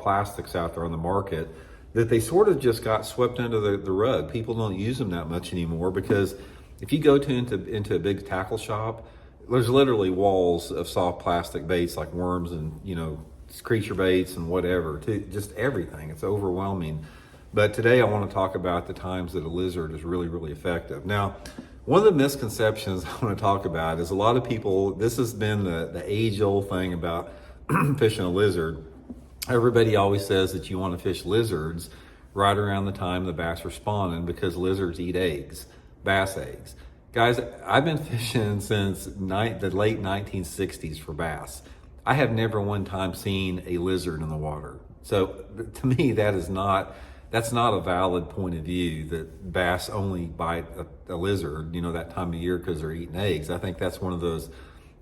plastics out there on the market that they sort of just got swept under the rug. People don't use them that much anymore because if you go into a big tackle shop, there's literally walls of soft plastic baits like worms and, creature baits and whatever, to just everything. It's overwhelming. But today I want to talk about the times that a lizard is really, really effective. Now, one of the misconceptions I want to talk about is a lot of people, this has been the age-old thing about fishing a lizard. Everybody always says that you want to fish lizards right around the time the bass are spawning because lizards eat eggs, bass eggs. Guys, I've been fishing since the late 1960s for bass. I have never one time seen a lizard in the water. So to me, that's not a valid point of view that bass only bite a lizard, that time of year because they're eating eggs. I think that's one of those,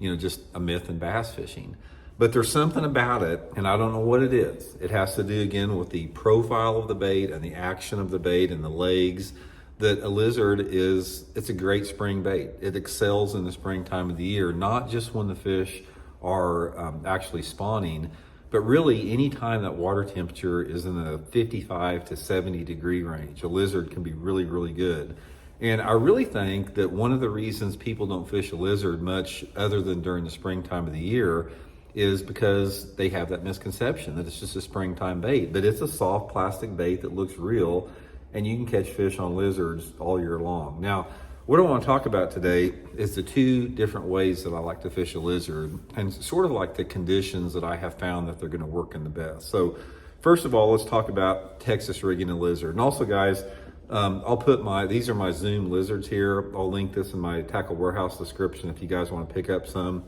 just a myth in bass fishing. But there's something about it, and I don't know what it is. It has to do, again, with the profile of the bait and the action of the bait and the legs, that a lizard it's a great spring bait. It excels in the springtime of the year, not just when the fish are actually spawning, but really any time that water temperature is in the 55 to 70 degree range. A lizard can be really, really good. And I really think that one of the reasons people don't fish a lizard much other than during the springtime of the year is because they have that misconception that it's just a springtime bait. But it's a soft plastic bait that looks real, and you can catch fish on lizards all year long. Now, what I want to talk about today is the two different ways that I like to fish a lizard and sort of like the conditions that I have found that they're going to work in the best. So first of all, let's talk about Texas rigging a lizard. And also, guys, I'll put these are my Zoom lizards here. I'll link this in my Tackle Warehouse description if you guys want to pick up some.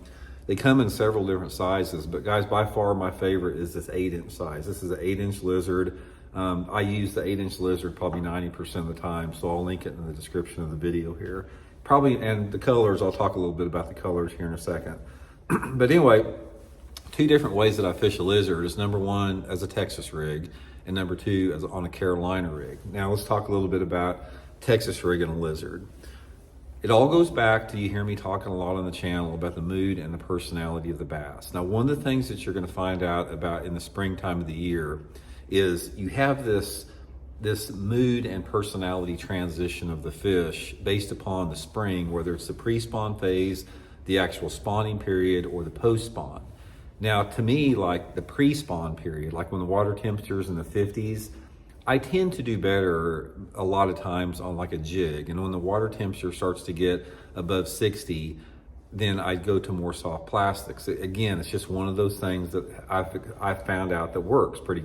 They come in several different sizes, but guys, by far my favorite is this 8-inch size. This is an 8-inch lizard. I use the 8-inch lizard probably 90% of the time, so I'll link it in the description of the video here. And the colors, I'll talk a little bit about the colors here in a second. But anyway, two different ways that I fish a lizard is number one as a Texas rig, and number two as on a Carolina rig. Now let's talk a little bit about Texas rigging a lizard. It all goes back to, you hear me talking a lot on the channel about the mood and the personality of the bass. Now, one of the things that you're going to find out about in the springtime of the year is you have this mood and personality transition of the fish based upon the spring, whether it's the pre-spawn phase, the actual spawning period, or the post-spawn. Now, to me, like the pre-spawn period, like when the water temperature is in the 50s, I tend to do better a lot of times on like a jig. And when the water temperature starts to get above 60, then I go to more soft plastics. Again, it's just one of those things that I've found out that works pretty